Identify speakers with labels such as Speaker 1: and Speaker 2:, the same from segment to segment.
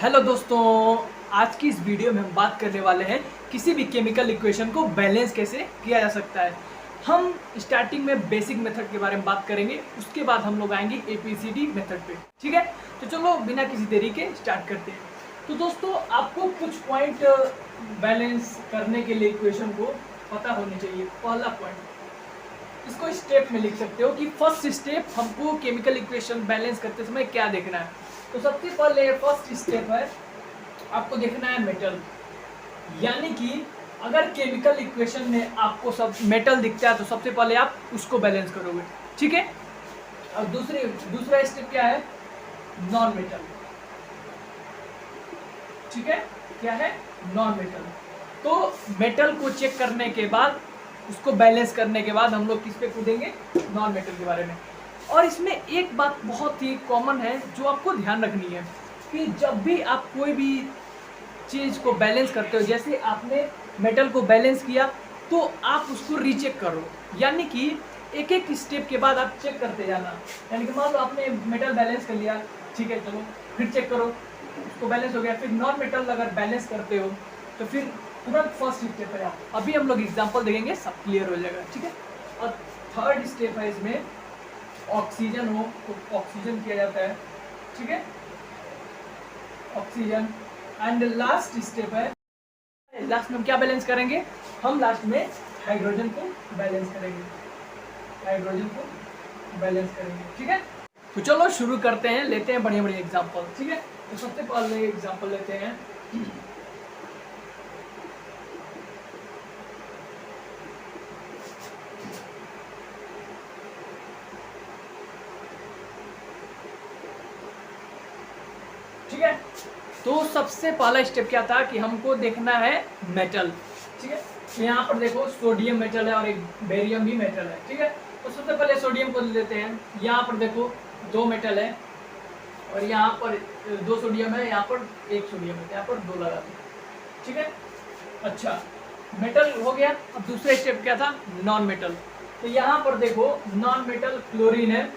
Speaker 1: Hello दोस्तों, आज की इस वीडियो में हम बात करने वाले हैं किसी भी केमिकल इक्वेशन को बैलेंस कैसे किया जा सकता है। हम स्टार्टिंग में बेसिक मेथड के बारे में बात करेंगे, उसके बाद हम लोग आएंगे एबीसीडी मेथड पे। ठीक है, तो चलो बिना किसी देरी के स्टार्ट करते हैं। तो दोस्तों, आपको कुछ पॉइंट बैलेंस करने के लिए इक्वेशन को पता होनी चाहिए। पहला पॉइंट, इसको स्टेप में लिख सकते हो कि फर्स्ट स्टेप हमको केमिकल इक्वेशन बैलेंस करते समय क्या देखना है। तो सबसे पहले फर्स्ट स्टेप है, आपको देखना है मेटल। यानी कि अगर केमिकल इक्वेशन में आपको सब मेटल दिखता है तो सबसे पहले आप उसको बैलेंस करोगे। ठीक है, और दूसरा स्टेप क्या है, नॉन मेटल। ठीक है, क्या है, नॉन मेटल। तो मेटल को चेक करने के बाद, उसको बैलेंस करने के बाद हम लोग किस पे कूदेंगे, नॉन मेटल के बारे में। और इसमें एक बात बहुत ही कॉमन है जो आपको ध्यान रखनी है कि जब भी आप कोई भी चीज़ को बैलेंस करते हो, जैसे आपने मेटल को बैलेंस किया तो आप उसको रीचेक करो। यानी कि एक एक स्टेप के बाद आप चेक करते जाना। यानी कि मान लो आपने मेटल बैलेंस कर लिया, ठीक है, चलो फिर चेक करो, उसको बैलेंस हो गया। फिर नॉन मेटल अगर बैलेंस करते हो तो फिर तुरंत फर्स्ट स्टेप पे आओ। अभी हम लोग एग्जाम्पल देखेंगे, सब क्लियर हो जाएगा। ठीक है, और थर्ड स्टेप है, इसमें ऑक्सीजन हो तो ऑक्सीजन किया जाता है। ठीक है, ऑक्सीजन। एंड लास्ट स्टेप है, लास्ट में हम क्या बैलेंस करेंगे, हम लास्ट में हाइड्रोजन को बैलेंस करेंगे। हाइड्रोजन को बैलेंस करेंगे। ठीक है, तो चलो शुरू करते हैं, लेते हैं बढ़िया बढ़िया एग्जांपल। ठीक है, तो सबसे पहले एग्जांपल लेते हैं। ठीक है, तो सबसे पहला स्टेप क्या था कि हमको देखना है मेटल। ठीक है, तो यहाँ पर देखो सोडियम मेटल है और एक बेरियम भी मेटल है। ठीक है, तो सबसे पहले सोडियम को लेते हैं। यहाँ पर देखो दो मेटल है और यहाँ पर दो सोडियम है, यहाँ पर एक सोडियम है, यहाँ पर दो लगा दो। ठीक है, अच्छा, मेटल हो गया। अब दूसरा स्टेप क्या था, नॉन मेटल। तो यहाँ पर देखो नॉन मेटल क्लोरीन है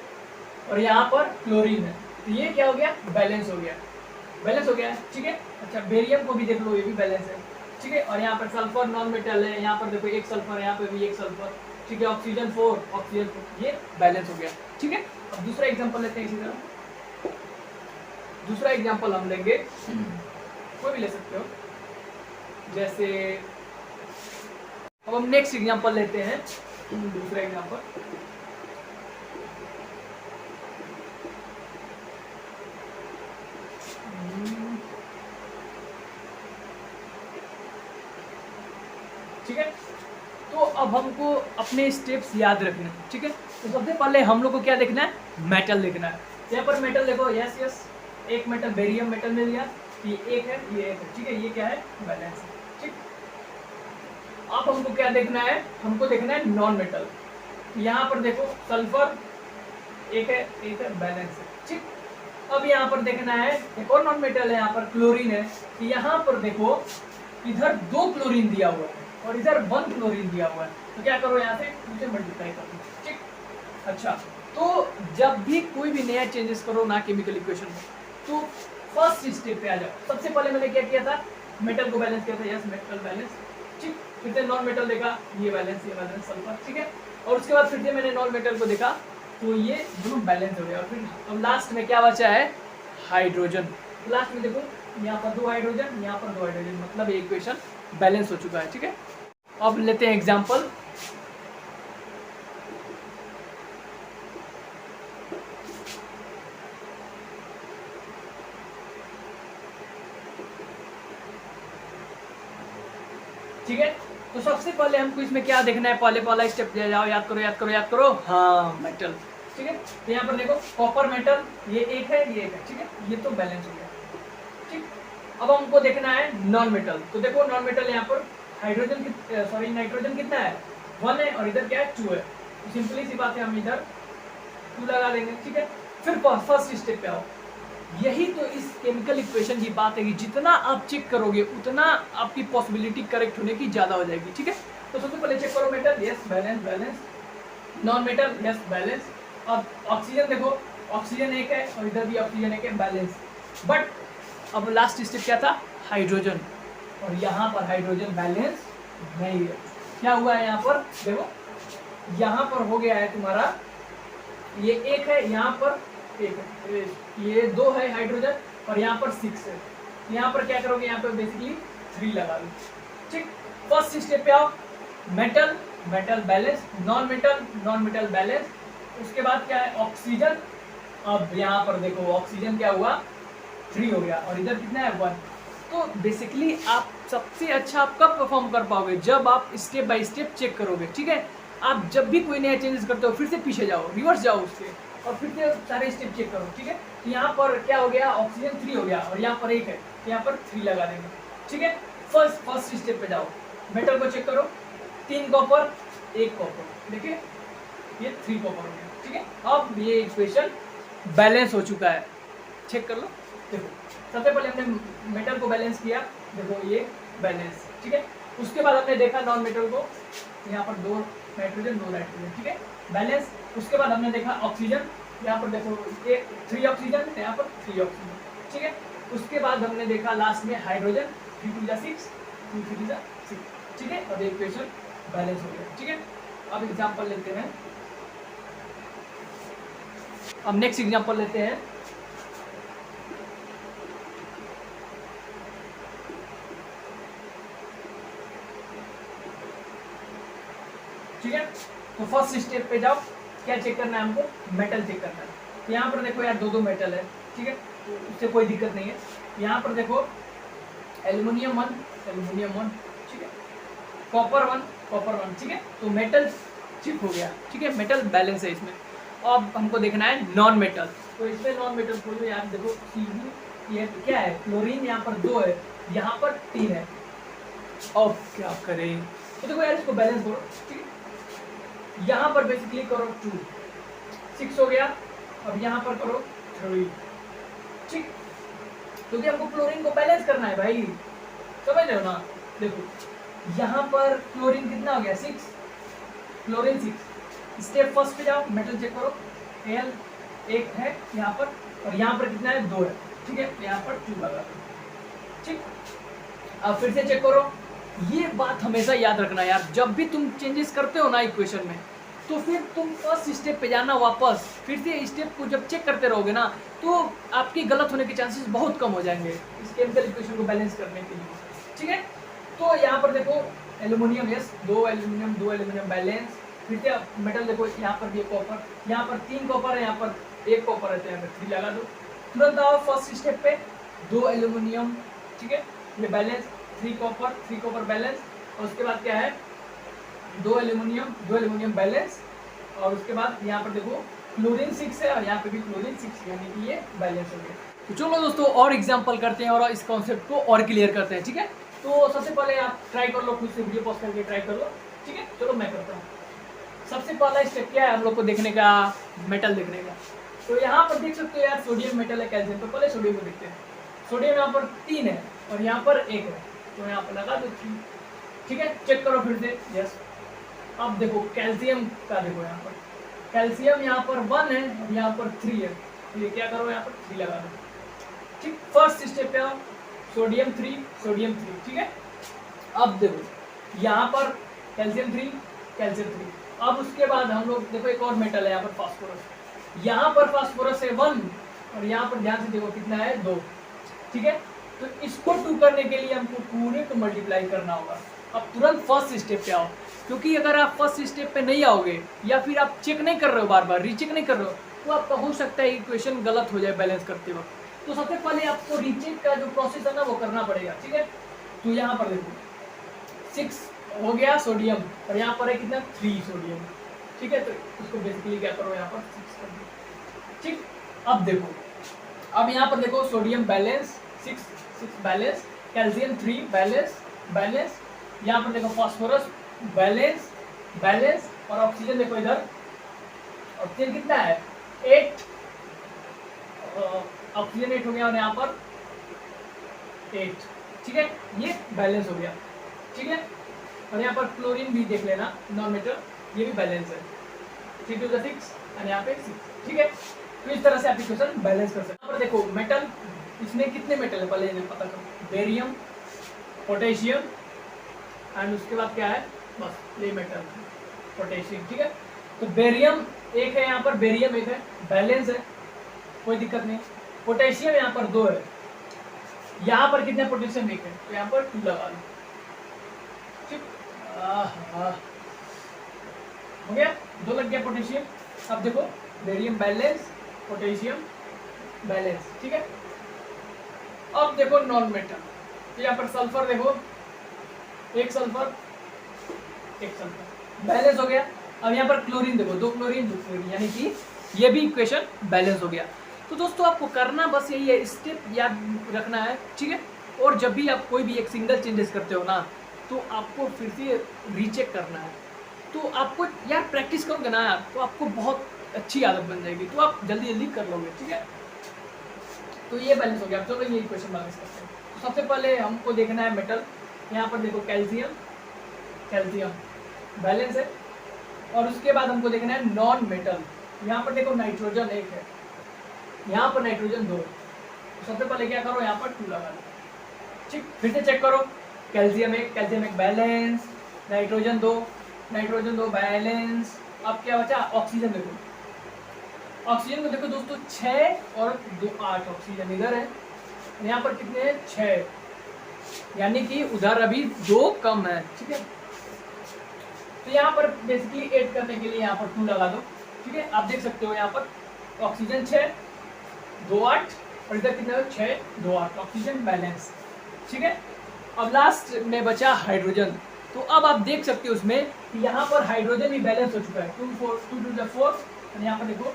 Speaker 1: और यहाँ पर क्लोरीन है, तो ये क्या हो गया, बैलेंस हो गया। बैलेंस हो गया है। ठीक है, अच्छा, बेरियम को भी देख लो, ये भी बैलेंस है। ठीक है, और यहाँ पर सल्फर नॉन मेटल है, यहाँ पर देखो एक सल्फर है, यहाँ पे भी एक सल्फर। ठीक है, ऑक्सीजन 4, ऑक्सीजन 4, ये बैलेंस हो गया। ठीक है, अब दूसरा एग्जांपल लेते हैं इसी तरह। दूसरा एग्जांपल हम लेंगे, कोई भी ले सकते हो, जैसे अब हम नेक्स्ट एग्जांपल लेते हैं। दूसरा एग्जांपल, ठीक है, तो अब हमको अपने स्टेप्स याद रखने हैं। ठीक है, तो सबसे पहले हम लोग को क्या देखना है, मेटल देखना है। यहाँ पर मेटल देखो, यस यस, एक मेटल बेरियम मेटल मिल गया, ये एक है, ये एक है। ठीक है, ये क्या है, बैलेंस है। ठीक, अब हमको क्या देखना है, हमको देखना है नॉन मेटल। यहाँ पर देखो सल्फर एक है, बैलेंस है। ठीक, अब यहाँ पर देखना है एक और नॉन मेटल है, यहाँ पर क्लोरीन है। तो यहाँ पर देखो इधर 2 क्लोरीन दिया हुआ है और इधर 1 क्लोरीन दिया हुआ है, तो क्या करो, यहाँ से मुझे मल्टीप्लाई कर दो। ठीक, अच्छा, तो जब भी कोई भी नया चेंजेस करो ना केमिकल इक्वेशन में, तो फर्स्ट स्टेप पे आ जाओ। सबसे पहले मैंने क्या किया था, मेटल को बैलेंस किया था, यस मेटल बैलेंस। ठीक, फिर से नॉन मेटल देखा, ये बैलेंस सल्फर। ठीक है, और उसके बाद फिर से मैंने नॉन मेटल को देखा तो ये दोनों बैलेंस हो गया। और फिर अब लास्ट में क्या बचा है, हाइड्रोजन। लास्ट में देखो यहाँ पर 2 हाइड्रोजन, यहाँ पर 2 हाइड्रोजन, मतलब ये इक्वेशन बैलेंस हो चुका है। ठीक है, अब लेते हैं एग्जाम्पल। ठीक है, तो सबसे पहले हमको इसमें क्या देखना है, पहले पहला स्टेप ले जाओ, याद करो याद करो याद करो, हाँ मेटल। ठीक है, तो यहाँ पर देखो कॉपर मेटल, ये एक है, ये एक है। ठीक है, ये तो बैलेंस हो गया। ठीक, अब हमको देखना है नॉन मेटल। तो देखो नॉन मेटल यहाँ पर हाइड्रोजन सॉरी नाइट्रोजन कितना है, 1 है, और इधर क्या है, 2 है। तो सिंपली सी बात है, हम इधर 2 लगा देंगे। ठीक है, फिर फर्स्ट स्टेप पे आओ। यही तो इस केमिकल इक्वेशन की बात है कि जितना आप चेक करोगे उतना आपकी पॉसिबिलिटी करेक्ट होने की ज़्यादा हो जाएगी। ठीक है, तो सबसे पहले चेक करो metal, yes balance balance, non metal yes balance. अब ऑक्सीजन देखो, ऑक्सीजन एक है और इधर भी ऑक्सीजन एक है, बैलेंस। बट अब लास्ट स्टेप क्या था, हाइड्रोजन, और यहाँ पर हाइड्रोजन बैलेंस नहीं है। क्या हुआ है यहाँ पर, देखो यहाँ पर हो गया है तुम्हारा, ये एक है, यहाँ पर एक है, ये 2 है हाइड्रोजन, और यहाँ पर 6 है। यहाँ पर क्या करोगे, यहाँ पर बेसिकली 3 लगा लो। ठीक, फर्स्ट स्टेप पे आओ, metal metal balance, non metal balance. उसके बाद क्या है, ऑक्सीजन। अब यहाँ पर देखो ऑक्सीजन क्या हुआ, 3 हो गया, और इधर कितना है, 1। तो बेसिकली आप सबसे अच्छा आप कब परफॉर्म कर पाओगे, जब आप स्टेप बाय स्टेप चेक करोगे। ठीक है, आप जब भी कोई नया चेंजेस करते हो फिर से पीछे जाओ, रिवर्स जाओ उससे, और फिर से सारे स्टेप चेक करो। ठीक है, तो यहाँ पर क्या हो गया, ऑक्सीजन 3 हो गया, और यहाँ पर 1 है, यहाँ पर 3 लगा देंगे। ठीक है, फर्स्ट स्टेप पे जाओ, मेटल को चेक करो, 3 कॉपर 1 कॉपर, देखिए ये 3 कॉपर हो गया। ठीक है, अब ये इक्वेशन बैलेंस हो चुका है, चेक कर लो। देखो सबसे पहले हमने मेटल को बैलेंस किया, देखो ये बैलेंस। ठीक है, उसके बाद हमने देखा नॉन मेटल को, यहाँ पर 2 नाइट्रोजन 2 नाइट्रोजन, ठीक है बैलेंस। उसके बाद हमने देखा ऑक्सीजन, यहाँ पर देखो 3 ऑक्सीजन, यहाँ पर 3 ऑक्सीजन। ठीक है, उसके बाद हमने देखा लास्ट में हाइड्रोजन, 3 2 6 2 3 6। ठीक है, अब इक्वेशन बैलेंस हो गया। ठीक है, अब एग्जांपल लेते हैं, अब नेक्स्ट एग्जांपल लेते हैं। ठीक है, तो फर्स्ट स्टेप पे जाओ, क्या चेक करना है हमको, मेटल चेक करना है। तो यहाँ पर देखो यार 2 मेटल है। ठीक है, तो उससे कोई दिक्कत नहीं है। यहाँ पर देखो एल्युमिनियम 1 एल्युमिनियम 1, ठीक है, कॉपर 1। ठीक है, तो मेटल चेक हो गया। ठीक है, मेटल बैलेंस है इसमें। अब हमको देखना है नॉन मेटल, तो इसमें नॉन मेटल खोलो यार, देखो Cu, ये क्या है, क्लोरीन यहाँ पर 2 है, यहाँ पर 3 है। अब क्या करें, तो देखो यार इसको बैलेंस करो। ठीक है, यहाँ पर बेसिकली करो 2 6 हो गया, अब यहाँ पर करो 3। ठीक, क्योंकि हमको क्लोरीन को बैलेंस करना है भाई, समझ रहे हो ना। देखो यहाँ पर क्लोरीन कितना हो गया, 6, क्लोरीन 6। स्टेप फर्स्ट पे जाओ, मेटल चेक करो, Al 1 है यहाँ पर, और यहाँ पर कितना है, 2 है। ठीक है, यहाँ पर 2 लगा। ठीक, अब फिर से चेक करो। ये बात हमेशा याद रखना यार, जब भी तुम चेंजेस करते हो ना इक्वेशन में, तो फिर तुम फर्स्ट स्टेप पे जाना वापस, फिर से स्टेप को जब चेक करते रहोगे ना, तो आपकी गलत होने के चांसेस बहुत कम हो जाएंगे इस केमिकल इक्वेशन को बैलेंस करने के लिए। ठीक है, तो यहाँ पर देखो एल्यूमिनियम, यस 2 एल्यूमिनियम बैलेंस। फिर से मेटल देखो, यहाँ पर भी कॉपर, यहाँ पर 3 कॉपर है, यहाँ पर 1 कॉपर है, तो यहाँ पर 3 लगा दो। तुरंत आओ फर्स्ट स्टेप पे, 2 एल्यूमिनियम, ठीक है ये बैलेंस, 3 कॉपर बैलेंस। और उसके बाद क्या है, 2 एल्यूमिनियम बैलेंस। और उसके बाद यहाँ पर देखो क्लोरीन 6 है, और यहाँ पे भी क्लोरीन 6, यानी कि ये बैलेंस हो गया। तो चलो दोस्तों और एग्जांपल करते हैं और इस कॉन्सेप्ट को और क्लियर करते हैं। ठीक है, तो सबसे पहले आप ट्राई कर लो, खुद से वीडियो पॉज करके ट्राई कर लो। ठीक है, चलो मैं करता हूँ। सबसे पहला स्टेप क्या है हम लोग को देखने का, मेटल देखने का। तो यहाँ पर देख सकते हो यार, सोडियम मेटल है, कैल्शियम। तो पहले सोडियम को देखते हैं। सोडियम यहाँ पर 3 है, और यहाँ पर 1 है, तो यहाँ पर लगा दो 3। ठीक है, चेक करो फिर से, यस। अब देखो कैल्शियम का, देखो यहाँ पर कैल्शियम यहाँ पर 1 है, और यहाँ पर 3 है, तो ये क्या करो, यहाँ पर 3 लगा दो। ठीक, फर्स्ट स्टेप पे आओ, सोडियम 3। ठीक है, अब देखो यहाँ पर कैल्शियम 3। अब उसके बाद हम लोग देखो एक और मेटल है यहाँ पर, फास्फोरस। यहाँ पर फास्फोरस है 1, और यहाँ पर ध्यान से देखो कितना है, 2। ठीक है, तो इसको 2 करने के लिए हमको पूरे को मल्टीप्लाई करना होगा। अब तुरंत फर्स्ट स्टेप पे आओ, क्योंकि अगर आप फर्स्ट स्टेप पे नहीं आओगे, या फिर आप चेक नहीं कर रहे हो, बार बार रीचेक नहीं कर रहे हो, तो आपका हो सकता है इक्वेशन गलत हो जाए बैलेंस करते वक्त। तो सबसे पहले आपको रीचेक का जो प्रोसेस है ना, वो करना पड़ेगा। ठीक है, तो यहाँ पर देखो 6 हो गया सोडियम, और यहाँ पर है कितना, 3 सोडियम। ठीक है, तो इसको बेसिकली क्या करो, यहाँ पर 6 कर दो। ठीक, अब देखो, अब यहाँ पर देखो sodium balance 6 balance, calcium 3 balance. यहाँ पर देखो फास्फोरस बैलेंस, और ऑक्सीजन देखो इधर, ऑक्सीजन कितना है, 8, ऑक्सीजन 8 हो गया, और यहाँ पर 8। ठीक है, ये बैलेंस हो गया। ठीक है, और यहाँ पर क्लोरीन भी देख लेना, नॉन मेटल, ये भी बैलेंस है, 3 2 6, और यहाँ पे 6। ठीक है, तो इस तरह से आप इक्वेशन बैलेंस कर सकते हैं। यहाँ पर देखो मेटल इसमें कितने मेटल है पहले इन्हें पता करो, बेरियम, पोटेशियम एंड उसके बाद क्या है, बस ये मेटल पोटेशियम, ठीक है। तो बेरियम एक है यहाँ पर, बेरियम एक है, बैलेंस है, कोई दिक्कत नहीं। पोटेशियम यहाँ पर 2 है, यहाँ पर कितने पोटेशियम एक है, तो यहाँ पर 2 लगा लो, ठीक। हो गया, 2 लग गया पोटेशियम। अब देखो बेरियम बैलेंस, पोटेशियम बैलेंस, ठीक है। अब देखो नॉन मेटल, तो यहाँ पर सल्फर देखो, एक सल्फर बैलेंस हो गया। अब यहाँ पर क्लोरीन देखो, 2 क्लोरीन 2 क्लोरीन, यानी कि ये भी इक्वेशन बैलेंस हो गया। तो दोस्तों आपको करना बस यही है, स्टेप याद रखना है, ठीक है। और जब भी आप कोई भी एक सिंगल चेंजेस करते हो ना, तो आपको फिर से रीचेक करना है। तो आपको यार प्रैक्टिस करोगे ना यार, तो आपको बहुत अच्छी आदत बन जाएगी, तो आप जल्दी जल्दी कर लोगे, ठीक है। तो ये बैलेंस हो गया। अब चलो ये इक्वेशन बैलेंस करते हैं। तो सबसे पहले हमको देखना है मेटल, यहाँ पर देखो कैल्शियम बैलेंस है। और उसके बाद हमको देखना है नॉन मेटल, यहाँ पर देखो नाइट्रोजन 1 है, यहाँ पर नाइट्रोजन 2 है। तो सबसे पहले क्या करो, यहाँ पर 2 लगा लो, ठीक। फिर से चेक करो, कैल्शियम 1 बैलेंस, नाइट्रोजन 2 बैलेंस। अब क्या बचा, ऑक्सीजन देखो, ऑक्सीजन को देखो दोस्तों 6 और 2 8 ऑक्सीजन इधर है, यहाँ पर कितने हैं 6, यानी कि उधर अभी 2 कम है, ठीक है। तो यहाँ पर बेसिकली ऐड करने के लिए यहाँ पर 2 लगा दो, ठीक है। आप देख सकते हो यहाँ पर ऑक्सीजन 6 2 8 और इधर कितना है 6 2 8, ऑक्सीजन बैलेंस, ठीक है। अब लास्ट में बचा हाइड्रोजन। तो अब आप देख सकते हो उसमें कि यहाँ पर हाइड्रोजन भी बैलेंस हो चुका है, 2 2 4 और यहाँ पर देखो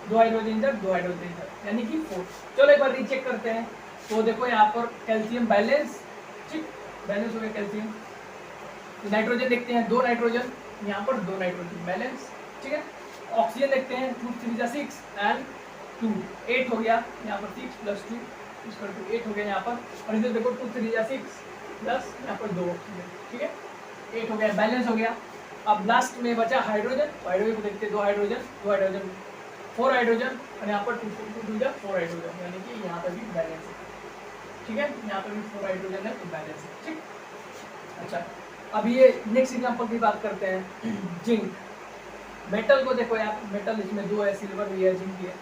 Speaker 1: 2 हाइड्रोजन इधर 2 हाइड्रोजन इधर, यानी कि 4। चलो एक बार रीचेक करते हैं। तो देखो यहाँ पर कैल्शियम बैलेंस, ठीक, बैलेंस हो गया कैल्शियम। नाइट्रोजन देखते हैं 2 नाइट्रोजन, यहाँ पर 2 नाइट्रोजन बैलेंस, ठीक है। ऑक्सीजन देखते हैं 2 3 6 एंड 2 8 हो गया, यहाँ पर 6 + 2 = 8 हो गया यहाँ पर। और इधर देखो 2 3 6 प्लस यहाँ पर 2 ऑक्सीजन, ठीक है, 8 हो गया, बैलेंस हो गया। अब लास्ट में बचा हाइड्रोजन, हाइड्रोजन को देखते हैं 2 हाइड्रोजन 4 हाइड्रोजन और यहाँ पर 2 4 हाइड्रोजन, यानी कि यहाँ पर भी बैलेंस है, ठीक है। यहाँ पर भी 4 हाइड्रोजन है तो बैलेंस है, ठीक। अच्छा, अब ये नेक्स्ट एग्जांपल की बात करते हैं, जिंक मेटल को देखो यार, मेटल इसमें 2 है, सिल्वर भी है, जिंक भी है।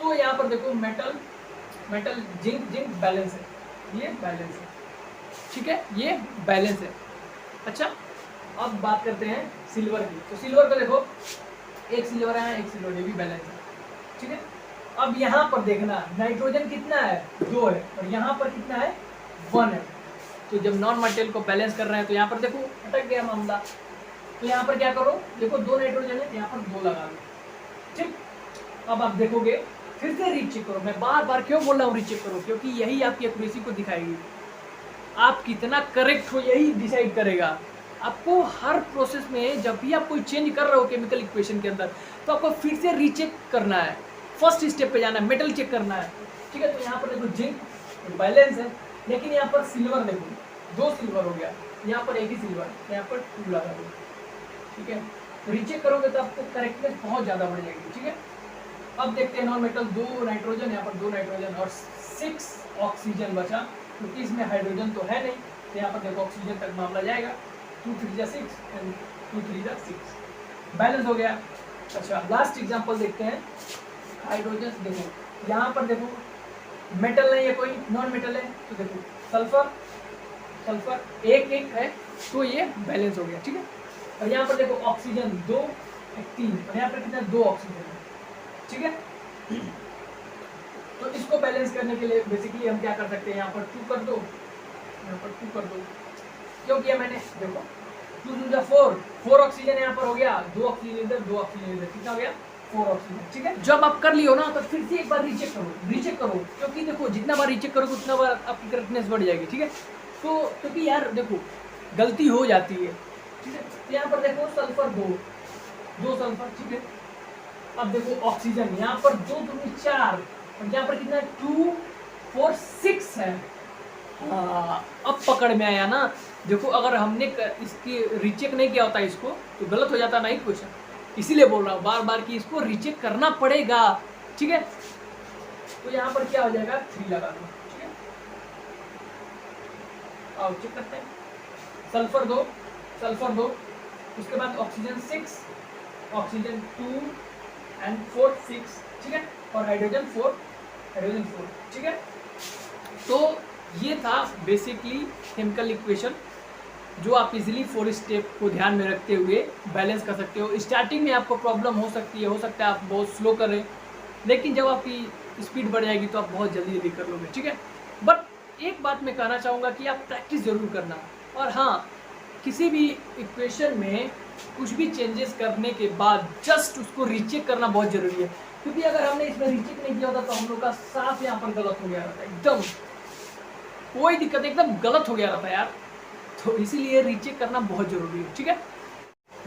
Speaker 1: तो यहाँ पर देखो मेटल जिंक बैलेंस है, ये बैलेंस है, ठीक है, ये बैलेंस है। अच्छा, अब बात करते हैं सिल्वर की। तो सिल्वर को देखो, एक सिल्वर है, एक सिल्वर, ये भी बैलेंस है, ठीक है। अब यहाँ पर देखना नाइट्रोजन कितना है 2 है और यहाँ पर कितना है 1 है। तो जब नॉन मेटल को बैलेंस कर रहे हैं तो यहाँ पर देखो अटक गया मामला। तो यहाँ पर क्या करो, देखो 2 नाइट्रोजन है, यहाँ पर 2 लगा लो, ठीक। अब आप देखोगे, फिर से रीचेक करो। मैं बार बार क्यों बोल रहा हूँ रीचेक करो, क्योंकि यही आपकी एक्यूरेसी को दिखाएगी। आप कितना करेक्ट हो यही डिसाइड करेगा। आपको हर प्रोसेस में जब भी आप कोई चेंज कर रहे हो केमिकल इक्वेशन के अंदर, तो आपको फिर से रीचेक करना है, फर्स्ट स्टेप पे जाना है, मेटल चेक करना है, ठीक है। तो यहाँ पर देखो जिंक बैलेंस है, लेकिन यहाँ पर सिल्वर देखो 2 सिल्वर हो गया, यहाँ पर एक ही सिल्वर, यहाँ पर 2 लगा दो, ठीक है। रीचेक करोगे तो आपको करेक्टनेस बहुत ज़्यादा बढ़ जाएगी, ठीक है। अब देखते हैं नॉन मेटल 2 नाइट्रोजन, यहाँ पर 2 नाइट्रोजन और 6 ऑक्सीजन बचा, क्योंकि इसमें हाइड्रोजन तो है नहीं। तो यहाँ पर देखो ऑक्सीजन तक मामला जाएगा, 2 3 6 एंड 2 3 6, बैलेंस हो गया। अच्छा, लास्ट एग्जांपल देखते हैं, हाइड्रोजन देखो, यहाँ पर देखो मेटल नहीं है कोई, नॉन मेटल है, तो देखो सल्फर एक है, तो ये बैलेंस हो गया, ठीक है। और यहाँ पर देखो ऑक्सीजन 2 3 और यहाँ पर कितना 2 ऑक्सीजन है, ठीक है। तो इसको बैलेंस करने के लिए बेसिकली हम क्या कर सकते हैं, यहाँ पर 2 कर दो, यहाँ पर 2 कर दो, क्यों किया मैंने, देखो 2 2 4 ऑक्सीजन यहाँ पर हो गया, 2 ऑक्सीजन इधर 2 ऑक्सीजन इधर, कितना हो गया 4 ऑक्सीजन, ठीक है। जब आप कर लियो ना, तो फिर से एक बार रीचेक करो, क्योंकि देखो जितना बार रीचेक करोगे उतना बार आपकी करेक्टनेस बढ़ जाएगी, ठीक है। तो क्योंकि यार देखो गलती हो जाती है, ठीक है। तो यहाँ पर देखो सल्फर 2 सल्फर, ठीक है। अब देखो ऑक्सीजन यहाँ पर 2 2 4 और यहाँ पर कितना 2 4 6 है। हाँ, अब पकड़ में आया ना। देखो अगर हमने इसकी रीचेक नहीं किया होता इसको, तो गलत हो जाता ना ही क्वेश्चन। इसीलिए बोल रहा हूँ बार बार कि इसको रीचेक करना पड़ेगा, ठीक है। तो यहाँ पर क्या हो जाएगा 3 लगा दो, ठीक है। आओ चेक करते हैं। सल्फर दो, उसके बाद ऑक्सीजन 6, ऑक्सीजन 2 एंड 4 6, ठीक है, और हाइड्रोजन 4, ठीक है। तो ये था बेसिकली केमिकल इक्वेशन जो आप इजीली 4 स्टेप को ध्यान में रखते हुए बैलेंस कर सकते हो। स्टार्टिंग में आपको प्रॉब्लम हो सकती है, हो सकता है आप बहुत स्लो करें, लेकिन जब आपकी स्पीड बढ़ जाएगी तो आप बहुत जल्दी कर लोगे, ठीक है। बट एक बात मैं कहना चाहूँगा कि आप प्रैक्टिस ज़रूर करना, और हाँ, किसी भी इक्वेशन में कुछ भी चेंजेस करने के बाद जस्ट उसको रीचेक करना बहुत ज़रूरी है, क्योंकि अगर हमने इसमें रीचेक नहीं किया होता तो हम लोग का साफ यहाँ पर गलत हो गया रहता, एकदम कोई दिक्कत, एकदम गलत हो गया रहता यार। तो इसीलिए रीचेक करना बहुत ज़रूरी है, ठीक है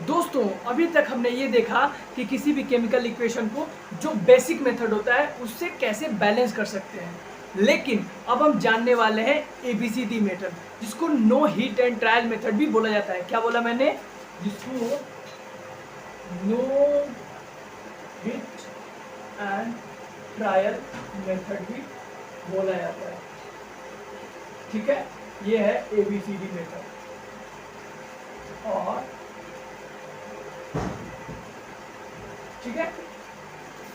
Speaker 1: दोस्तों। अभी तक हमने ये देखा कि किसी भी केमिकल इक्वेशन को जो बेसिक मेथड होता है उससे कैसे बैलेंस कर सकते हैं, लेकिन अब हम जानने वाले हैं ABCD मेथड, जिसको no hit and trial method भी बोला जाता है। क्या बोला मैंने? जिसको no hit and trial method भी बोला जाता है, ठीक है। ये है ABCD मेथड। और ठीक है,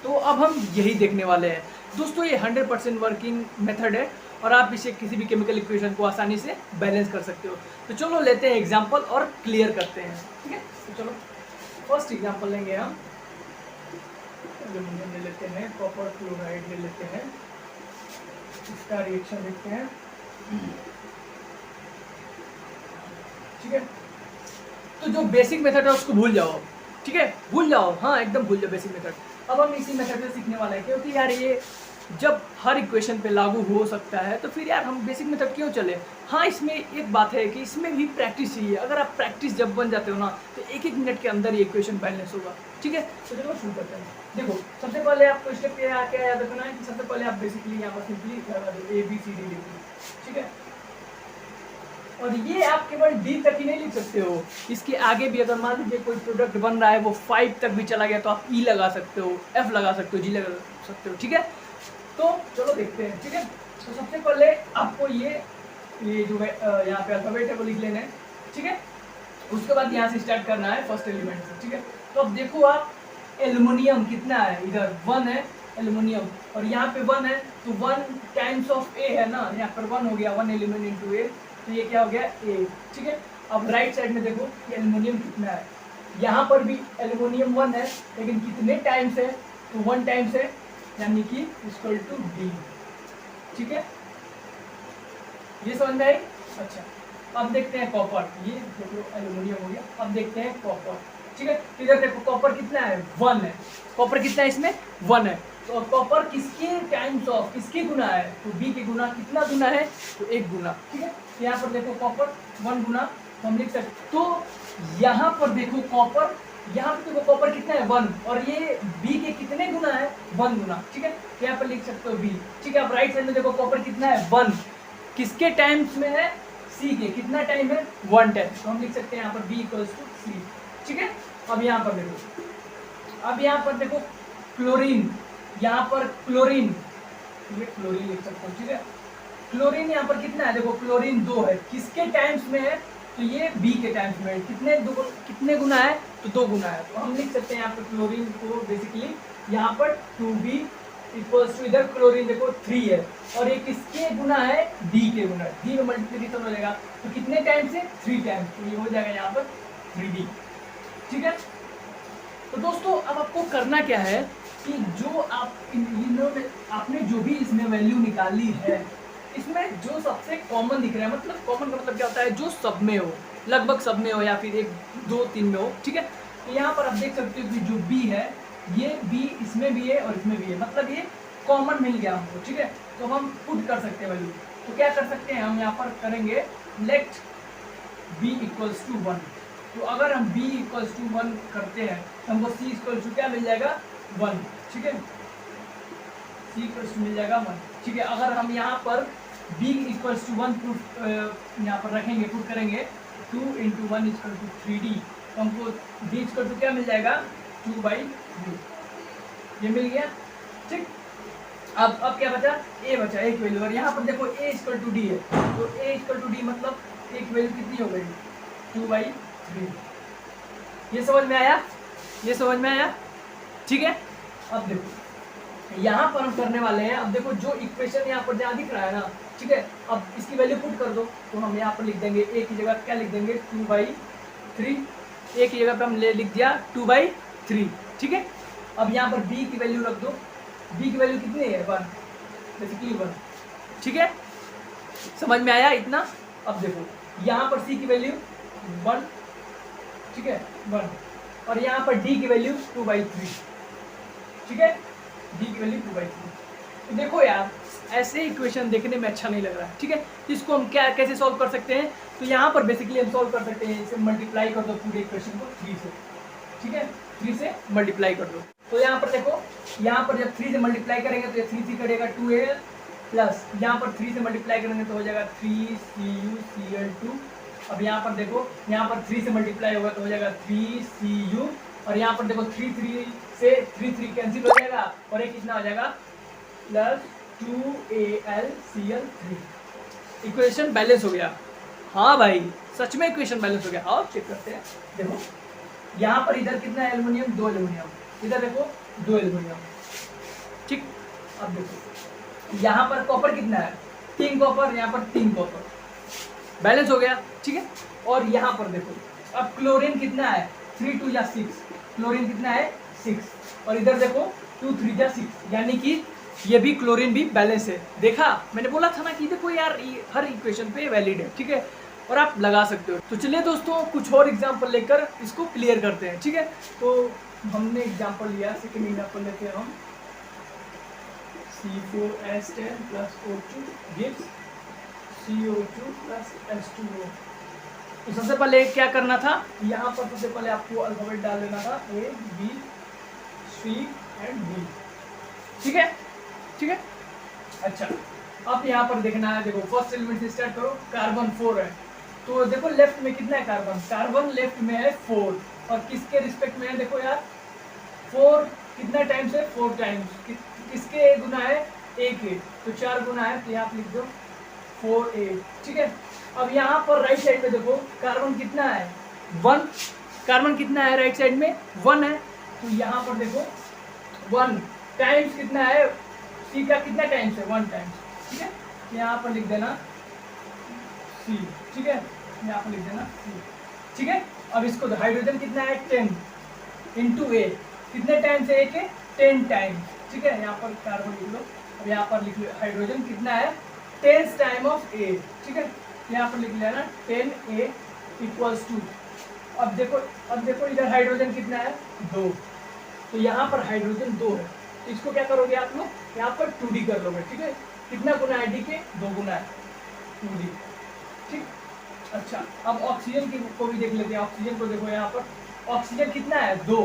Speaker 1: तो अब हम यही देखने वाले हैं दोस्तों। ये 100% वर्किंग मेथड है और आप इसे किसी भी केमिकल इक्वेशन को आसानी से बैलेंस कर सकते हो। तो चलो लेते हैं एग्जांपल और क्लियर करते हैं, ठीक है। तो चलो फर्स्ट एग्जांपल लेंगे हम, एल्यूमिनियम ले लेते हैं, कॉपर क्लोराइड ले लेते हैं, इसका रिएक्शन देखते हैं, ठीक है। तो जो बेसिक मेथड है उसको भूल जाओ, ठीक है, भूल जाओ, हाँ एकदम भूल जाओ बेसिक मेथड। अब हम इसी मेथड से सीखने वाले हैं, क्योंकि यार ये जब हर इक्वेशन पे लागू हो सकता है तो फिर यार हम बेसिक मेथड क्यों चले। हाँ, इसमें एक बात है कि इसमें भी प्रैक्टिस चाहिए। अगर आप प्रैक्टिस जब बन जाते हो ना तो एक एक मिनट के अंदर ये इक्वेशन बैलेंस होगा, ठीक है। तो चलो शुरू करते हैं। देखो सबसे पहले आपको स्टेप क्या याद रखना है कि सबसे पहले आप बेसिकली यहाँ पर सिंपली लगा दो ABCD लिख दो, ठीक है। और ये आप केवल D तक ही नहीं लिख सकते हो, इसके आगे भी अगर मान लीजिए कोई प्रोडक्ट बन रहा है वो 5 तक भी चला गया तो आप E लगा सकते हो, F लगा सकते हो, G लगा सकते हो, ठीक है। तो चलो देखते हैं, ठीक है। तो सबसे पहले आपको ये जो है यहाँ पे अल्फाबेट है वो लिख लेना है, ठीक है। उसके बाद यहाँ से स्टार्ट करना है फर्स्ट एलिमेंट से, ठीक है। तो अब देखो आप एल्युमिनियम कितना है, इधर 1 है एल्युमिनियम, और यहाँ पे 1 है तो 1 टाइम्स ऑफ A है ना, यहाँ पर 1 हो गया, 1 एल्युमिनियम इनटू A, तो ये क्या हो गया A, ठीक है। अब राइट साइड में देखो कि एल्युमिनियम कितना है, यहाँ पर भी एल्युमिनियम 1 है, लेकिन कितने टाइम्स है, तो 1 टाइम्स है, यानी कि इक्वल टू D, ठीक है। ये समझ में आई? अच्छा, अब देखते हैं कॉपर, ये देखो एल्युमिनियम हो गया, अब देखते हैं कॉपर, ठीक है। इधर देखो कॉपर कितना है, 1 है, कॉपर कितना है इसमें 1 है, तो कॉपर किसके टाइम्स ऑफ, किसके गुना है, तो B के गुना, कितना गुना है, तो 1 गुना, ठीक है। तो यहाँ पर देखो कॉपर 1 गुना, तो हम लिख सकते, तो यहाँ पर देखो कॉपर, यहाँ पे देखो कॉपर कितना है 1, और ये B के कितने गुना है 1 गुना, ठीक है। तो यहाँ पर लिख सकते हो B, ठीक है। अब राइट साइड में देखो कॉपर कितना है 1, किसके टाइम्स में है, C के, कितना टाइम है 1 टाइम, तो हम लिख सकते हैं यहाँ पर B इक्वल्स टू C, ठीक है। अब यहाँ पर देखो, अब यहाँ पर देखो क्लोरीन, यहाँ पर क्लोरीन, ये क्लोरीन लिख सकते हो, ठीक है। क्लोरीन यहाँ पर कितना है, देखो क्लोरीन 2 है, किसके टाइम्स में है, तो ये B के टाइम्स में है, कितने गुना है, तो 2 गुना है, तो हम लिख सकते हैं यहाँ पर क्लोरीन को बेसिकली यहाँ पर 2B इक्वल्स टू, इधर क्लोरीन देखो 3 है, और ये किसके गुना है, D के गुना, D में मल्टीप्लिकेशन हो जाएगा, तो कितने टाइम्स है 3 टाइम्स, तो ये हो जाएगा यहाँ पर 3D, ठीक है। तो दोस्तों अब आपको करना क्या है कि जो आप इन्होंने आपने जो भी इसमें वैल्यू निकाली है, इसमें जो सबसे कॉमन दिख रहा है, मतलब कॉमन का मतलब क्या होता है, जो सब में हो, लगभग सब में हो, या फिर 1 2 3 में हो, ठीक है। तो यहाँ पर आप देख सकते हो कि जो B है, ये B इसमें भी है और इसमें भी है, मतलब ये कॉमन मिल गया हमको, ठीक है। तो हम पुट कर सकते हैं वैल्यू, तो क्या कर सकते हैं हम यहाँ पर करेंगे लेट B इक्वल्स टू 1, तो अगर हम B इक्वल्स टू 1 करते हैं तो हमको C इक्वल्स टू क्या मिल जाएगा 1, ठीक है। C इक्वल्स टू मिल जाएगा 1, ठीक है। अगर हम यहाँ पर B इक्वल्स टू 1 यहाँ पर रखेंगे, पुट करेंगे 2 × 1 इक्वल टू 3D, तो हमको B इक्वल टू क्या मिल जाएगा 2/2, ये मिल गया, ठीक। अब क्या बचा, ए बचा, एक वैल्यू। और यहाँ पर देखो ए इक्वल टू डी है, तो ए इक्वल टू डी मतलब एक वैल्यू कितनी हो गई, 2/3। ये समझ में आया, ये समझ में आया, ठीक है। अब देखो यहाँ पर हम करने वाले हैं, अब देखो जो इक्वेशन यहाँ पर जहाँ दिख रहा है ना, ठीक है, अब इसकी वैल्यू पुट कर दो, तो हम यहाँ पर लिख देंगे ए की जगह क्या लिख देंगे, 2/3। ए की जगह पे हम लिख दिया 2/3, ठीक है। अब यहाँ पर बी की वैल्यू रख दो, बी की वैल्यू कितनी है, 1, बेसिकली 1, ठीक है। समझ में आया इतना। अब देखो यहाँ पर सी की वैल्यू 1, ठीक है, 1, और यहाँ पर डी की वैल्यू 2/3, ठीक है, डी की वैल्यू 2/3। तो देखो यार ऐसे इक्वेशन देखने में अच्छा नहीं लग रहा है, ठीक है। इसको हम क्या कैसे सॉल्व कर सकते हैं, तो यहाँ पर बेसिकली हम सॉल्व कर सकते हैं, इसे मल्टीप्लाई कर दो पूरे इक्वेशन को 3 से, ठीक है, 3 से मल्टीप्लाई कर दो। तो यहाँ पर देखो, यहाँ पर जब 3 से मल्टीप्लाई करेंगे तो ये 3 3 करेगा 2a, प्लस यहाँ पर 3 से मल्टीप्लाई करेंगे तो हो जाएगा 3CuCl2। अब यहाँ पर देखो, यहाँ पर 3 से मल्टीप्लाई होगा तो हो जाएगा 3Cu, और यहाँ पर देखो 3 से 3 कैंसिल हो जाएगा, और एक कितना हो जाएगा प्लस 2AlCl3। इक्वेशन बैलेंस हो गया। हाँ भाई सच में इक्वेशन बैलेंस हो गया। आओ चेक करते हैं। देखो यहाँ पर इधर कितना है एल्युमिनियम, 2 एल्युमिनियम, इधर देखो 2 एल्युमिनियम, ठीक। अब देखो यहाँ पर कॉपर कितना है, 3 कॉपर, यहाँ पर 3 कॉपर, बैलेंस हो गया, ठीक है। और यहाँ पर देखो अब क्लोरीन कितना है, 3 2 या 6, क्लोरीन कितना है 6, और इधर देखो 2 3 या 6, यानी कि ये भी क्लोरीन भी बैलेंस है। देखा मैंने बोला था ना कि देखो यार हर इक्वेशन पे वैलिड है, ठीक है, और आप लगा सकते हो। तो चलिए दोस्तों कुछ और एग्जाम्पल लेकर इसको क्लियर करते हैं, ठीक है। तो हमने एग्जाम्पल लिया, सेकेंड एग्जाम्पल लेते हैं हम, C4H10 + O2 gives CO2 + H2O। तो सबसे पहले क्या करना था, यहाँ पर सबसे पहले आपको अल्फाबेट डाल देना था, A B C and D, ठीक है, ठीक है। अच्छा अब यहाँ पर देखना है, देखो फर्स्ट एलिमेंट से स्टार्ट करो, कार्बन 4 है, तो देखो लेफ्ट में कितना है कार्बन, कार्बन लेफ्ट में है 4, और किसके रिस्पेक्ट में है, देखो यार 4 कितना टाइम्स है, 4 टाइम्स, किसके गुना है, A के, तो 4 गुना है, तो यहाँ पर लिख दो 4A, ठीक है। अब यहाँ पर राइट साइड में देखो कार्बन कितना है, 1, कार्बन कितना है राइट साइड में 1 है, तो यहाँ पर देखो 1 टाइम्स कितना है, C का कितना टाइम्स है, 1 टाइम्स, ठीक है। यहाँ पर लिख देना C, ठीक है, यहाँ पर लिख देना C, ठीक है। अब इसको हाइड्रोजन कितना है 10 इंटू A, कितने टाइम्स है A के, 10 टाइम्स, ठीक है। यहाँ पर कार्बन लिख लो, अब यहाँ पर लिख लो हाइड्रोजन कितना है 10 टाइम ऑफ A, ठीक है, यहाँ पर लिख लेना 10A इक्वल्स टू, अब देखो इधर हाइड्रोजन कितना है 2, तो यहाँ पर हाइड्रोजन 2 है, तो इसको क्या करोगे आप लोग, यहाँ पर 2D कर लोगे, ठीक है। कितना गुना है D के, 2 गुना है 2D, ठीक। अच्छा अब ऑक्सीजन को भी देख लेते हैं, ऑक्सीजन को देखो, यहाँ पर ऑक्सीजन कितना है 2,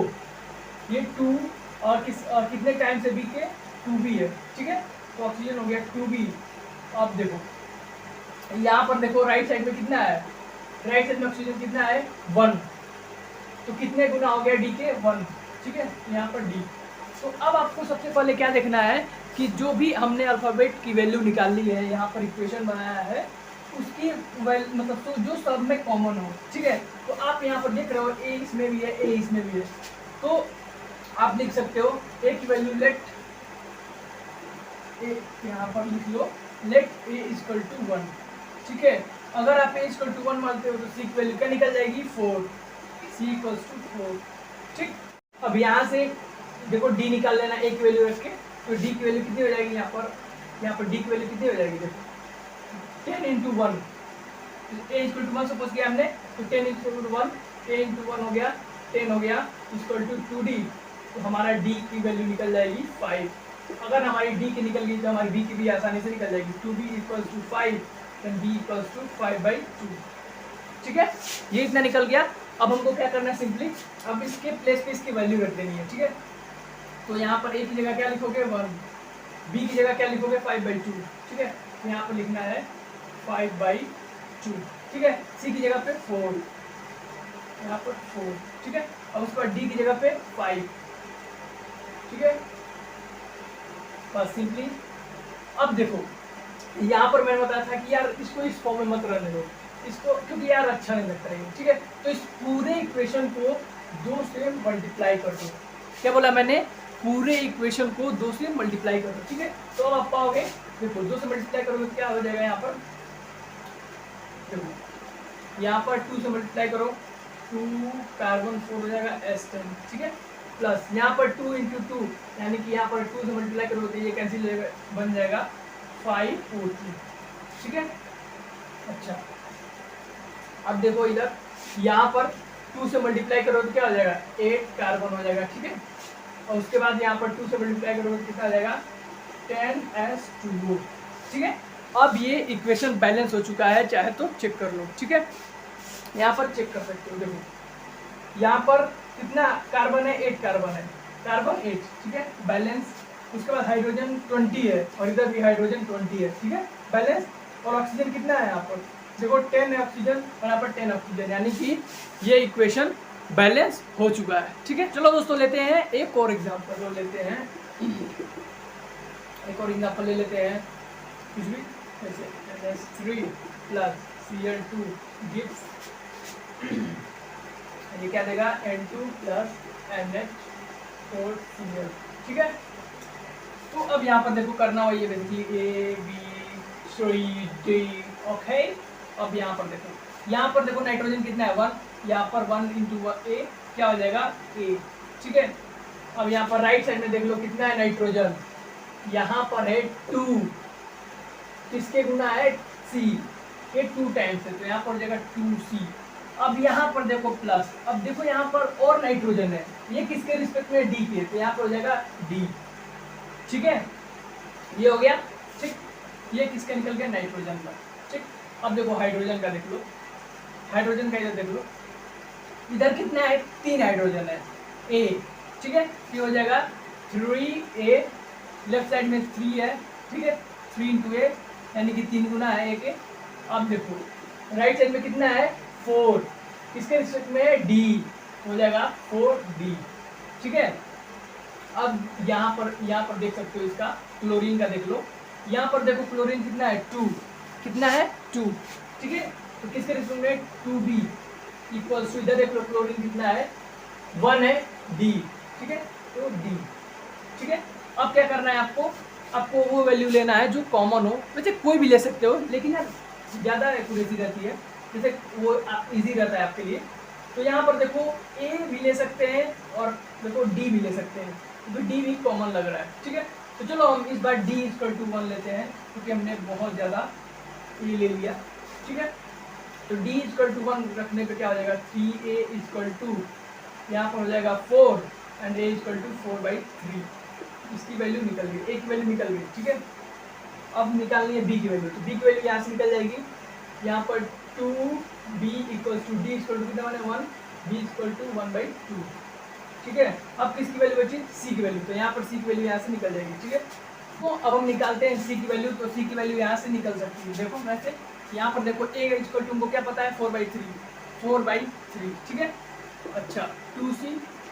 Speaker 1: ये 2, और कितने टाइम से B के 2B है, ठीक है, तो ऑक्सीजन हो गया 2B। अब देखो यहाँ पर देखो राइट साइड में कितना है, राइट साइड में ऑक्सीजन कितना है 1, तो कितने गुना हो गया D के 1, ठीक है, यहाँ पर D। तो अब आपको सबसे पहले क्या देखना है कि जो भी हमने अल्फाबेट की वैल्यू निकाल ली है, यहाँ पर इक्वेशन बनाया है, उसकी मतलब तो जो सब में कॉमन हो, ठीक है। तो आप यहाँ पर देख रहे हो A इसमें भी है, A इसमें भी है, तो आप लिख सकते हो A की वैल्यू लेट A, यहाँ पर लिख लो लेट A इक्वल टू 1, ठीक है। अगर आप A इक्वल टू 1 मानते हो तो C की वैल्यू क्या निकल जाएगी 4, C इक्वल्स टू 4, ठीक। अब यहाँ से देखो D निकाल लेना A की वैल्यू रख के, तो D की वैल्यू कितनी हो जाएगी, यहाँ पर D की वैल्यू कितनी हो जाएगी, देखो 10 into 1, A equal to 1 suppose किया हमने, तो 10 इक्वल टू 1, 10 इंटू 1 हो गया 10 हो गया इक्वल टू 2D, तो हमारा D की वैल्यू निकल जाएगी 5। अगर हमारी D की निकल गई तो हमारी B की भी आसानी से निकल जाएगी, 2B equals to 5 then B equals to 5/2, ठीक है। ये इतना निकल गया। अब हमको क्या करना है, सिंपली अब इसके प्लेस पे इसकी वैल्यू रख देनी है, ठीक है। तो यहाँ पर A की जगह क्या लिखोगे 1, B की जगह क्या लिखोगे 5/2, ठीक है, यहाँ पर लिखना है 5/2, ठीक है। C की जगह पे 4, यहाँ पर 4, ठीक है। अब उसके बाद D की जगह पे 5, ठीक है, बस सिंपली। अब देखो यहाँ पर मैंने बताया था कि यार इसको इस फॉर्म में मत रहने दो इसको, क्योंकि यार अच्छा नहीं लगता है, ठीक है। तो इस पूरे इक्वेशन को 2 से मल्टीप्लाई कर दो। क्या बोला मैंने? पूरे इक्वेशन को 2 से मल्टीप्लाई कर दो, ठीक है। तो अब आप पाओगे, देखो 2 से मल्टीप्लाई करोगे तो क्या हो जाएगा यहाँ पर, देखो यहाँ पर 2 से मल्टीप्लाई करो 2 कार्बन 4 हो जाएगा S10, ठीक है। प्लस यहाँ पर 2 इंटू 2 यानी कि यहाँ पर 2 से मल्टीप्लाई करोगे तो ये कैंसिल बन जाएगा 5O3, ठीक है। अच्छा अब देखो इधर यहाँ पर 2 से मल्टीप्लाई करोगे तो क्या हो जाएगा 8 कार्बन हो जाएगा, ठीक है। और उसके बाद यहाँ पर 2 से मल्टीप्लाई करोगे तो कितना आ जाएगा 10S2O, ठीक है। अब ये इक्वेशन बैलेंस हो चुका है, चाहे तो चेक कर लो, ठीक है। यहाँ पर चेक कर सकते हो, देखो यहाँ पर कितना कार्बन है 8 कार्बन है, कार्बन 8, ठीक है, बैलेंस। उसके बाद हाइड्रोजन 20 है और इधर भी हाइड्रोजन 20 है, ठीक है, बैलेंस। और ऑक्सीजन कितना है यहाँ पर, देखो 10 है ऑक्सीजन और यहाँ पर 10 ऑक्सीजन, यानी कि ये इक्वेशन बैलेंस हो चुका है, ठीक है। चलो दोस्तों लेते हैं एक और एग्जाम्पल लेते हैं, एक और एग्जाम्पल ले लेते हैं कुछ भी जैसे NH3 प्लस Cl2 गिव्स, ये क्या देगा N2 प्लस NH4Cl, ठीक है। तो अब यहाँ पर देखो करना हो ये basically A B C D, okay. अब यहाँ पर देखो नाइट्रोजन कितना है 1, यहाँ पर 1 इंटू A क्या हो जाएगा A, ठीक है। अब यहाँ पर राइट साइड में देख लो कितना है नाइट्रोजन, यहाँ पर है 2, किसके गुना है C, ये 2 टाइम्स है तो यहाँ पर हो जाएगा 2C। अब यहाँ पर देखो प्लस, अब देखो यहाँ पर और नाइट्रोजन है, ये किसके रिस्पेक्ट में D के, तो यहाँ पर हो जाएगा D, ठीक है। ये हो गया, ठीक। ये किसका निकल गया नाइट्रोजन का, ठीक। अब देखो हाइड्रोजन का देख लो, हाइड्रोजन का इधर देख लो, इधर कितना है 3 हाइड्रोजन है A, ठीक है। ये हो जाएगा 3A, लेफ्ट साइड में 3 है, ठीक है, 3 इंटू A यानी कि 3 गुना है A के। अब देखो राइट साइड में कितना है 4, किसके रिस्पेक्ट में D, हो जाएगा 4D, ठीक है। अब यहाँ पर देख सकते हो इसका क्लोरीन का देख लो, यहाँ पर देखो क्लोरीन कितना है 2, कितना है 2, ठीक है। तो किसके रिस्पेक्ट में 2B इक्वल्स टू, इधर देख लो क्लोरीन कितना है 1 है D, ठीक है, तो D, ठीक है। अब क्या करना है आपको वो वैल्यू लेना है जो कॉमन हो, वैसे कोई भी ले सकते हो लेकिन यार ज़्यादा एक्यूरेसी रहती है, जैसे वो इजी रहता है आपके लिए। तो यहाँ पर देखो A भी ले सकते हैं और देखो D भी ले सकते हैं, तो D भी कॉमन लग रहा है, ठीक है। तो चलो हम इस बार D इक्वल टू 1 लेते हैं क्योंकि हमने बहुत ज़्यादा A ले लिया, ठीक है। तो D इक्वल टू 1 रखने पे क्या हो जाएगा 3A इक्वल टू, यहाँ पर हो जाएगा 4 एंड A इक्वल टू 4/3, इसकी वैल्यू निकल गई, A की वैल्यू निकल गई, ठीक है। अब निकालनी है B की वैल्यू, तो B की वैल्यू यहाँ से निकल जाएगी, यहाँ पर 2B equal to D equal to कितना बने 1, B इक्वल टू 1/2, ठीक है। अब किसकी वैल्यू बची C की वैल्यू, तो यहाँ पर C की वैल्यू यहाँ से निकल जाएगी, ठीक है। तो अब हम निकालते हैं C की वैल्यू, तो C की वैल्यू यहाँ से निकल सकती है, देखो वैसे यहाँ पर देखो A इक्वल टू हमको क्या पता है 4/3, ठीक है। अच्छा 2C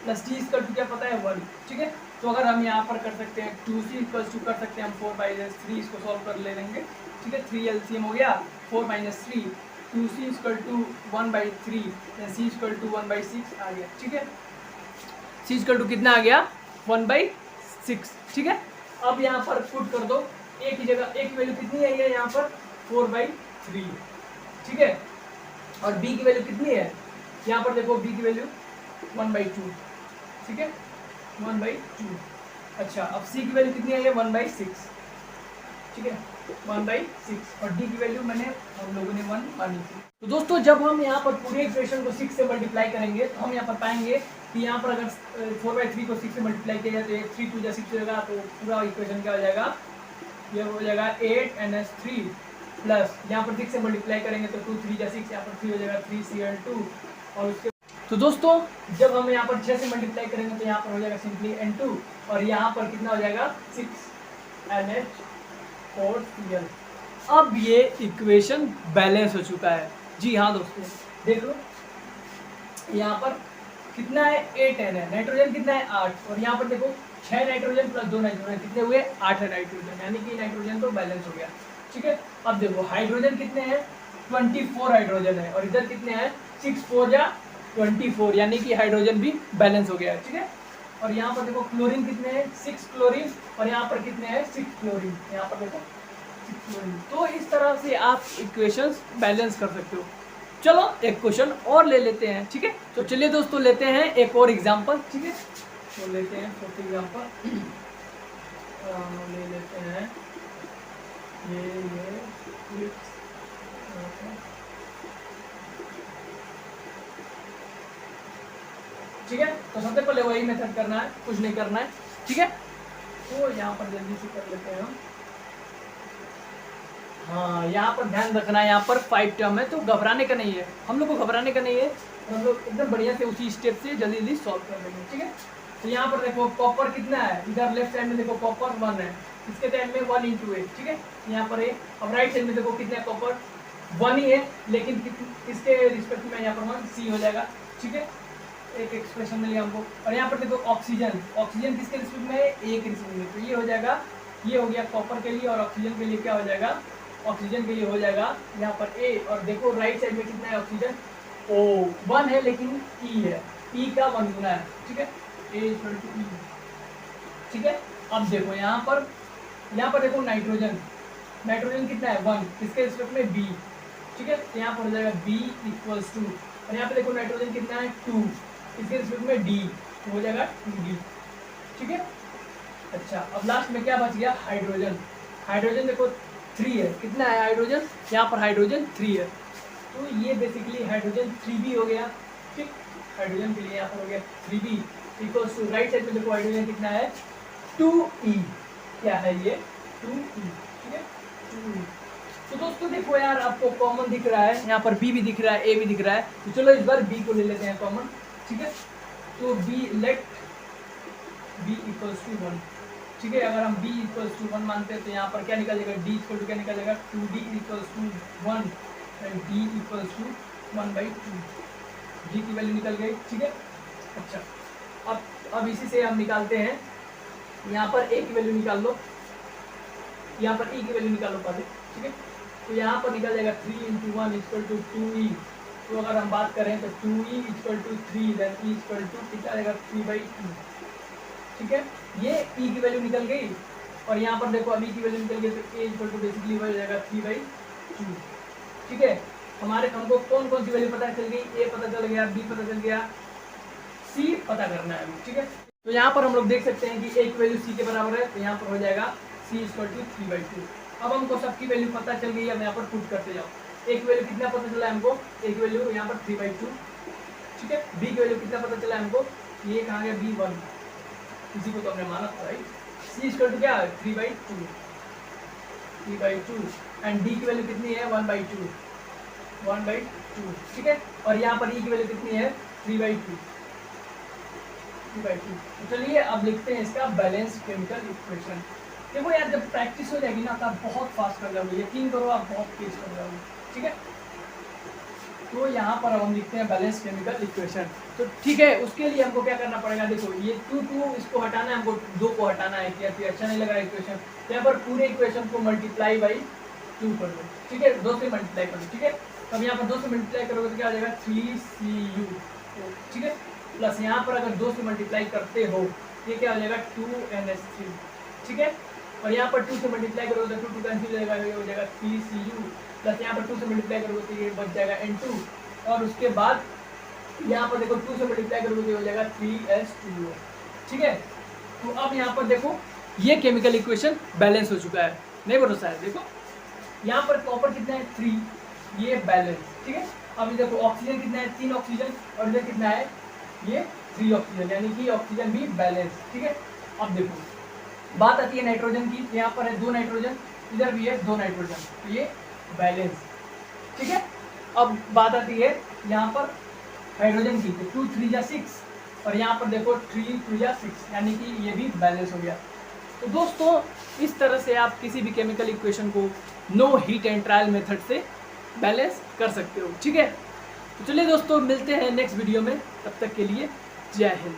Speaker 1: plus D equal to क्या पता है 1, ठीक है। तो अगर हम यहाँ पर कर सकते हैं 2C इक्वल टू कर सकते हैं हम 4/3, इसको सॉल्व कर ले लेंगे, ठीक है। 3 LCM हो गया 4 - 3, 2C equal to 1/3 C equal to 1/6 आ गया, ठीक है। C इक्वल टू कितना आ गया 1/6, ठीक है। अब यहाँ पर पुट कर दो A की जगह, A की वैल्यू कितनी आई है यहाँ पर 4/3, ठीक है। और B की वैल्यू कितनी है यहाँ पर देखो, B की वैल्यू 1/2, ठीक है, 1/2। अच्छा अब C की वैल्यू कितनी आई है 1/6, ठीक है, 1/6 और D की वैल्यू हम लोगों ने 1 मानी थी। तो दोस्तों जब हम यहाँ पर पूरे इक्वेशन को 6 से मल्टीप्लाई करेंगे तो हम यहाँ पर पाएंगे कि यहाँ पर अगर 4/3 को 6 से मल्टीप्लाई किया जाए तो 3 2 6 होगा, तो पूरा इक्वेशन क्या हो जाएगा, ये हो जाएगा 8NH3 प्लस यहाँ पर 6 से मल्टीप्लाई करेंगे तो 2 3 6, यहाँ पर 3 हो जाएगा 3Cl2 और उसके। तो दोस्तों जब हम यहाँ पर 6 से मल्टीप्लाई करेंगे तो यहाँ पर हो जाएगा सिंपली N2 और यहाँ पर कितना हो जाएगा 6NH4Cl। अब ये इक्वेशन बैलेंस हो चुका है, जी हाँ दोस्तों देख लो यहाँ पर कितना है 8N है, नाइट्रोजन कितना है 8 और यहाँ पर देखो 6 नाइट्रोजन प्लस 2 नाइट्रोजन कितने हुए 8 नाइट्रोजन, यानी कि नाइट्रोजन तो बैलेंस हो गया। ठीक है, अब देखो हाइड्रोजन कितने हैं 24 हाइड्रोजन है और इधर कितने हैं 6 4 या 24, यानी कि हाइड्रोजन भी बैलेंस हो गया है। ठीक है, और यहाँ पर देखो क्लोरीन कितने हैं 6 क्लोरीन और यहाँ पर कितने हैं 6 क्लोरीन, यहाँ पर देखो 6 क्लोरीन। तो इस तरह से आप इक्वेशंस बैलेंस कर सकते हो। चलो एक क्वेश्चन और ले लेते हैं। ठीक है, तो चलिए दोस्तों लेते हैं एक और एग्जांपल। ठीक है, तो लेते हैं फर्स्ट एग्जांपल ले लेते हैं ये ठीक है। तो सबसे पहले वही मेथड करना है, कुछ नहीं करना है। ठीक है, तो यहाँ पर जल्दी से कर लेते हैं हम। हाँ, यहाँ पर ध्यान रखना है, यहाँ पर 5 टर्म है तो घबराने का नहीं है, हम लोग को घबराने का नहीं है, हम लोग एकदम बढ़िया से उसी स्टेप से जल्दी जल्दी सॉल्व कर लेंगे। ठीक है, तो यहाँ पर देखो कॉपर कितना है, इधर लेफ्ट साइड में देखो कॉपर 1 है, इसके टाइम में 1 × 8। ठीक है, यहाँ पर अब राइट साइड में देखो कितना कॉपर 1 ही है, लेकिन इसके रिस्पेक्ट में यहाँ पर 1 C हो जाएगा। ठीक है, एक एक्सप्रेशन मिल गया हमको। और यहाँ पर देखो ऑक्सीजन, ऑक्सीजन किसके रिस्पेक्ट में है A के रिस्पेक्ट में, तो ये हो जाएगा, ये हो गया कॉपर के लिए, और ऑक्सीजन के लिए क्या हो जाएगा, ऑक्सीजन के लिए हो जाएगा यहाँ पर A। और देखो राइट साइड में कितना है ऑक्सीजन O 1 है, लेकिन E है, E का 1 गुना है। ठीक है, A = E। ठीक है, अब देखो यहाँ पर देखो नाइट्रोजन, नाइट्रोजन कितना है 1, किसके रिस्पेक्ट में B। ठीक है, तो यहाँ पर हो जाएगा B = 2, और यहाँ पे देखो नाइट्रोजन कितना है 2, इसके रिस्पेक्ट में D, तो हो जाएगा 2D। ठीक है, अच्छा अब लास्ट में क्या बच गया हाइड्रोजन, हाइड्रोजन देखो 3 है, कितना है हाइड्रोजन, यहाँ पर हाइड्रोजन 3 है, तो ये बेसिकली हाइड्रोजन 3B हो गया। ठीक, हाइड्रोजन के लिए यहाँ पर हो गया 3B = राइट साइड में देखो हाइड्रोजन कितना है 2E, क्या है ये 2E। ठीक है, 2E। तो दोस्तों देखो यार आपको कॉमन दिख रहा है, यहाँ पर B भी दिख रहा है, A भी दिख रहा है, तो चलो इस बार B को ले लेते हैं कॉमन। ठीक है, तो लेट B = 1। ठीक है, अगर हम B = 1 मानते हैं तो यहाँ पर क्या निकलेगा D = क्या निकलेगा 2D = 1 एंड D = 1/2, D की वैल्यू निकल गई। ठीक है, अच्छा अब इसी से हम निकालते हैं, यहाँ पर A की वैल्यू निकाल लो, यहाँ पर E की वैल्यू निकालो पहले। ठीक है, तो यहाँ पर निकल जाएगा 3 × 1 = 2E। तो अगर हम बात करें तो 2E = 3, देन E = कितना आएगा 3/2। ठीक है, ये E की वैल्यू निकल गई, और यहाँ पर देखो अभी की वैल्यू निकल गई, तो A = बेसिकली हो जाएगा 3/2। ठीक है, हमको कौन कौन सी वैल्यू पता चल गई, A पता चल गया, B पता चल गया, C पता करना है अभी। ठीक है, तो यहाँ पर हम लोग देख सकते हैं कि A की वैल्यू C के बराबर है, तो यहाँ पर हो जाएगा C = 3/2। अब हमको सबकी वैल्यू पता चल गई, अब यहाँ पर पुट करते जाओ। A की वैल्यू कितना पता चला है हमको, A की वैल्यू यहाँ पर 3/2। ठीक है, B की वैल्यू कितना पता चला है हमको, ये कहाँ गया B 1, इसी को तो हमने माना था राइट। C = क्या 3/2 एंड D की वैल्यू कितनी है 1/2। ठीक है, और यहाँ पर E की वैल्यू कितनी है 3/2। तो चलिए अब लिखते हैं इसका बैलेंस केमिकल इक्वेशन। देखो यार जब प्रैक्टिस हो जाएगी ना तब बहुत फास्ट कर जाओगे, यकीन करो आप बहुत तेज कर जाओगे। ठीक है, तो यहाँ पर अब हम लिखते हैं बैलेंस केमिकल इक्वेशन। तो ठीक है, उसके लिए हमको क्या करना पड़ेगा, देखो ये 2 इसको हटाना है, हमको 2 को हटाना है, क्या अच्छा नहीं लगा इक्वेशन, तो यहाँ पर पूरे इक्वेशन को मल्टीप्लाई बाई 2 कर दो। ठीक है, 2 से मल्टीप्लाई कर दो। ठीक है, तब यहाँ पर 2 से मल्टीप्लाई करोगे तो क्या हो जाएगा 3Cu। ठीक है, प्लस यहाँ पर अगर 2 से मल्टीप्लाई करते हो ये क्या हो जाएगा 2NH3। ठीक है, और यहाँ पर 2 से मल्टीप्लाई करोगे तो 2 कैंसिल हो जाएगा, ये हो जाएगा 3Cu, प्लस यहाँ पर 2 से मल्टीप्लाई करोगे तो ये बच जाएगा N2, और उसके बाद यहाँ पर देखो 2 से मल्टीप्लाई करोगे तो ये हो जाएगा 3H2O। ठीक है, तो अब यहाँ पर देखो ये केमिकल इक्वेशन बैलेंस हो चुका है, नहीं भरोसा है, देखो यहाँ पर कॉपर कितना है 3, ये बैलेंस। ठीक है, अभी देखो ऑक्सीजन कितना है 3 ऑक्सीजन, और इधर कितना है ये 3 ऑक्सीजन, यानी कि ऑक्सीजन भी बैलेंस। ठीक है, अब देखो बात आती है नाइट्रोजन की, यहाँ पर है 2 नाइट्रोजन, इधर भी है 2 नाइट्रोजन, तो ये बैलेंस। ठीक है, अब बात आती है यहाँ पर हाइड्रोजन की, तो 2 3 या 6, और यहाँ पर देखो 3 2 या 6, यानी कि ये भी बैलेंस हो गया। तो दोस्तों इस तरह से आप किसी भी केमिकल इक्वेशन को no heat and trial method से बैलेंस कर सकते हो। ठीक है, तो चलिए दोस्तों मिलते हैं नेक्स्ट वीडियो में, तब तक के लिए जय हिंद।